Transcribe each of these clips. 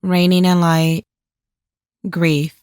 Reigning in light, grief.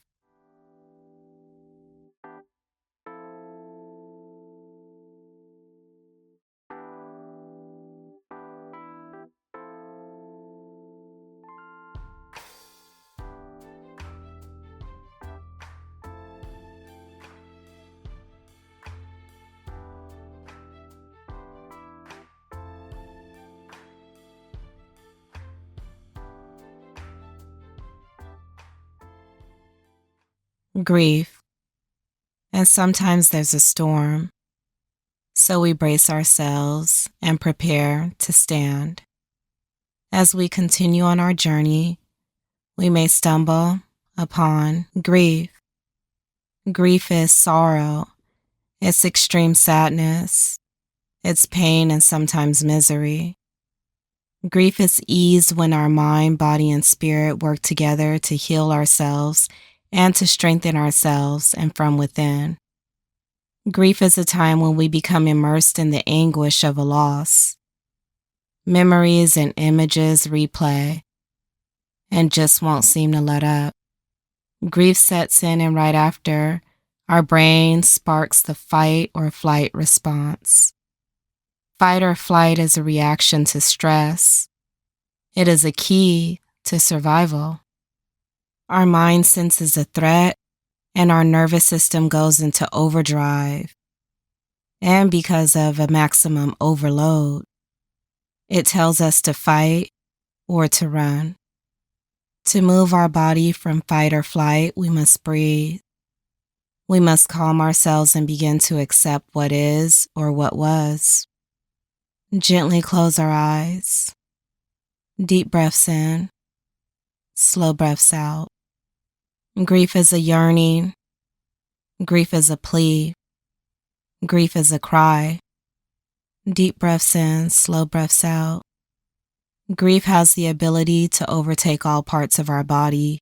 Grief. And sometimes there's a storm, so we brace ourselves and prepare to stand. As we continue on our journey, we may stumble upon grief. Grief is sorrow, it's extreme sadness, it's pain and sometimes misery. Grief is ease when our mind, body, and spirit work together to heal ourselves and to strengthen ourselves and from within. Grief is a time when we become immersed in the anguish of a loss. Memories and images replay and just won't seem to let up. Grief sets in, and right after, our brain sparks the fight or flight response. Fight or flight is a reaction to stress. It is a key to survival. Our mind senses a threat, and our nervous system goes into overdrive. And because of a maximum overload, it tells us to fight or to run. To move our body from fight or flight, we must breathe. We must calm ourselves and begin to accept what is or what was. Gently close our eyes. Deep breaths in, slow breaths out. Grief is a yearning. Grief is a plea. Grief is a cry. Deep breaths in, slow breaths out. Grief has the ability to overtake all parts of our body,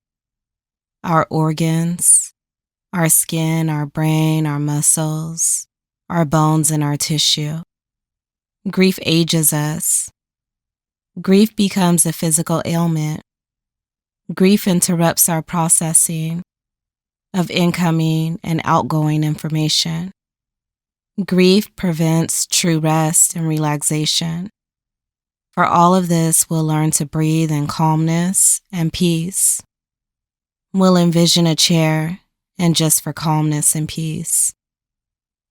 our organs, our skin, our brain, our muscles, our bones, and our tissue. Grief ages us. Grief becomes a physical ailment. Grief interrupts our processing of incoming and outgoing information. Grief prevents true rest and relaxation. For all of this, we'll learn to breathe in calmness and peace. We'll envision a chair and just for calmness and peace.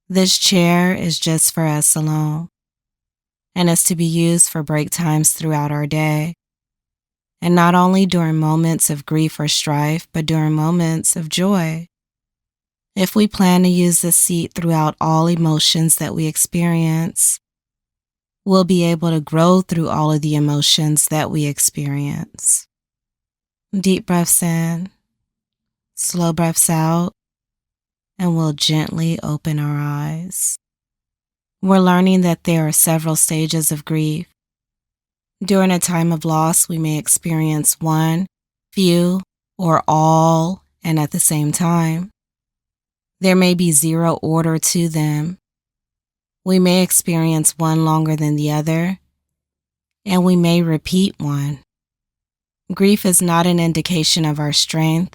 This chair is just for us alone, and is to be used for break times throughout our day. And not only during moments of grief or strife, but during moments of joy. If we plan to use this seat throughout all emotions that we experience, we'll be able to grow through all of the emotions that we experience. Deep breaths in, slow breaths out, and we'll gently open our eyes. We're learning that there are several stages of grief. During a time of loss, we may experience one, few, or all, and at the same time. There may be zero order to them. We may experience one longer than the other, and we may repeat one. Grief is not an indication of our strength,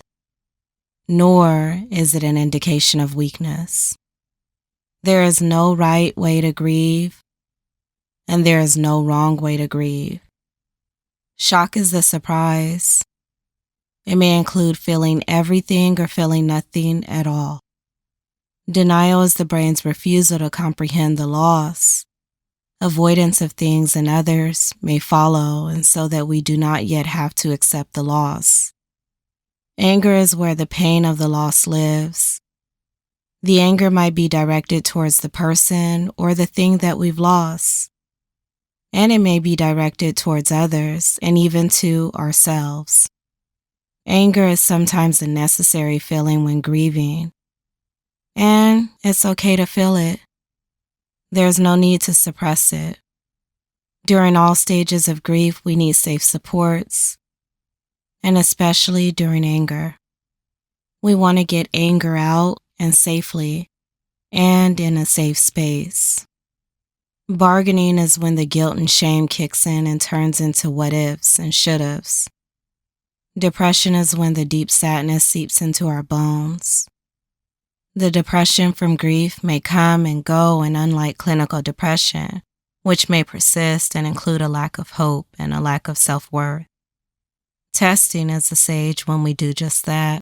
nor is it an indication of weakness. There is no right way to grieve, and there is no wrong way to grieve. Shock is the surprise. It may include feeling everything or feeling nothing at all. Denial is the brain's refusal to comprehend the loss. Avoidance of things and others may follow, and so that we do not yet have to accept the loss. Anger is where the pain of the loss lives. The anger might be directed towards the person or the thing that we've lost, and it may be directed towards others and even to ourselves. Anger is sometimes a necessary feeling when grieving, and it's okay to feel it. There's no need to suppress it. During all stages of grief, we need safe supports, and especially during anger. We want to get anger out and safely, and in a safe space. Bargaining is when the guilt and shame kicks in and turns into what ifs and should haves. Depression is when the deep sadness seeps into our bones. The depression from grief may come and go, and unlike clinical depression, which may persist and include a lack of hope and a lack of self-worth, testing is the stage when we do just that.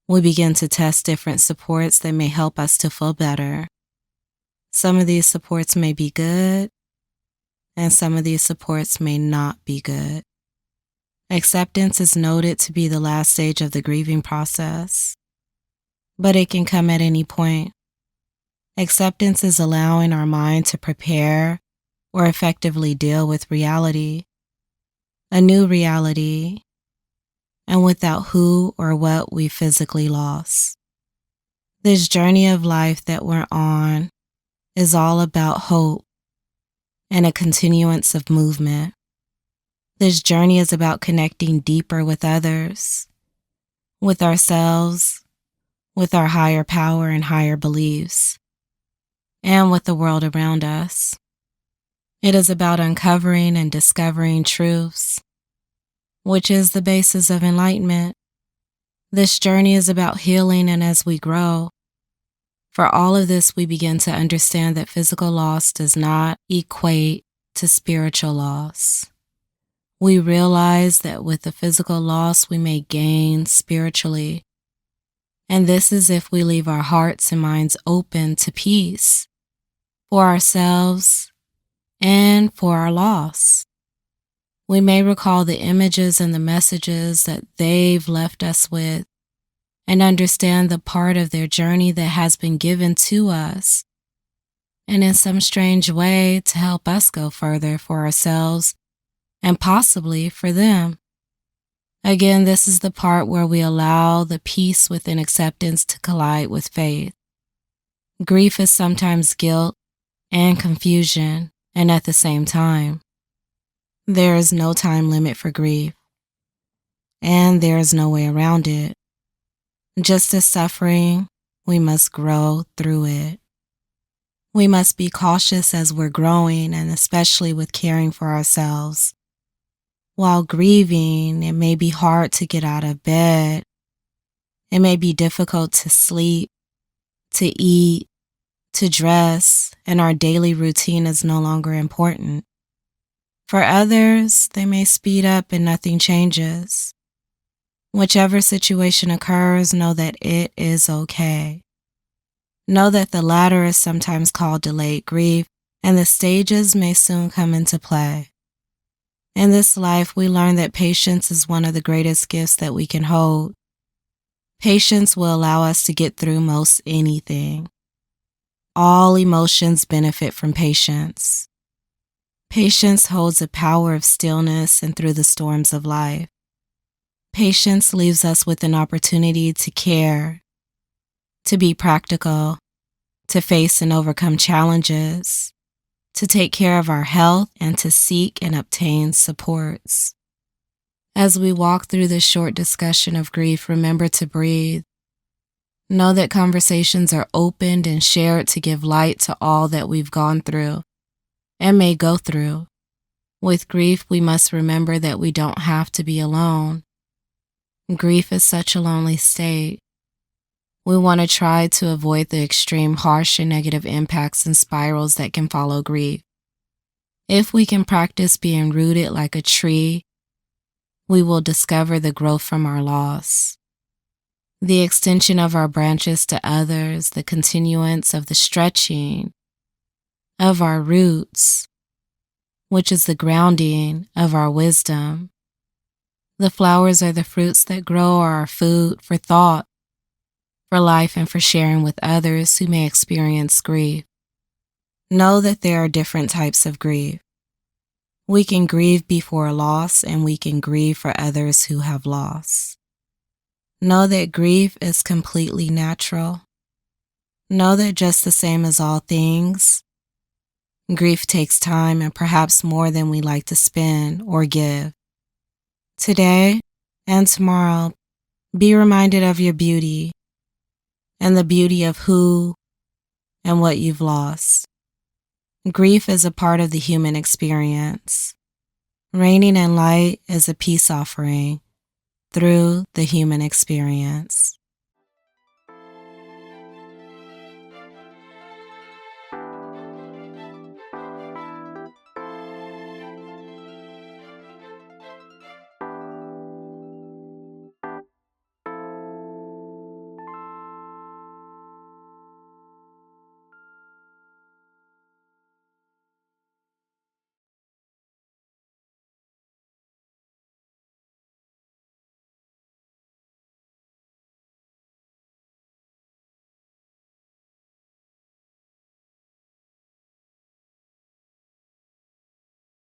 We begin to test different supports that may help us to feel better. Some of these supports may be good, and some of these supports may not be good. Acceptance is noted to be the last stage of the grieving process, but it can come at any point. Acceptance is allowing our mind to prepare or effectively deal with reality, a new reality, and without who or what we physically lost. This journey of life that we're on is all about hope and a continuance of movement. This journey is about connecting deeper with others, with ourselves, with our higher power and higher beliefs, and with the world around us. It is about uncovering and discovering truths, which is the basis of enlightenment. This journey is about healing, and as we grow, for all of this, we begin to understand that physical loss does not equate to spiritual loss. We realize that with the physical loss, we may gain spiritually. And this is if we leave our hearts and minds open to peace for ourselves and for our loss. We may recall the images and the messages that they've left us with and understand the part of their journey that has been given to us, and in some strange way to help us go further for ourselves and possibly for them. Again, this is the part where we allow the peace within acceptance to collide with faith. Grief is sometimes guilt and confusion, and at the same time, there is no time limit for grief, and there is no way around it. Just as suffering, we must grow through it. We must be cautious as we're growing, and especially with caring for ourselves. While grieving, it may be hard to get out of bed. It may be difficult to sleep, to eat, to dress, and our daily routine is no longer important. For others, they may speed up and nothing changes. Whichever situation occurs, know that it is okay. Know that the latter is sometimes called delayed grief, and the stages may soon come into play. In this life, we learn that patience is one of the greatest gifts that we can hold. Patience will allow us to get through most anything. All emotions benefit from patience. Patience holds a power of stillness and through the storms of life. Patience leaves us with an opportunity to care, to be practical, to face and overcome challenges, to take care of our health, and to seek and obtain supports. As we walk through this short discussion of grief, remember to breathe. Know that conversations are opened and shared to give light to all that we've gone through and may go through. With grief, we must remember that we don't have to be alone. Grief is such a lonely state. We want to try to avoid the extreme harsh and negative impacts and spirals that can follow grief. If we can practice being rooted like a tree, we will discover the growth from our loss, the extension of our branches to others, the continuance of the stretching of our roots, which is the grounding of our wisdom. The flowers are the fruits that grow are our food for thought, for life, and for sharing with others who may experience grief. Know that there are different types of grief. We can grieve before loss, and we can grieve for others who have lost. Know that grief is completely natural. Know that just the same as all things, grief takes time and perhaps more than we like to spend or give. Today and tomorrow, be reminded of your beauty and the beauty of who and what you've lost. Grief is a part of the human experience. Raining in light is a peace offering, through the human experience.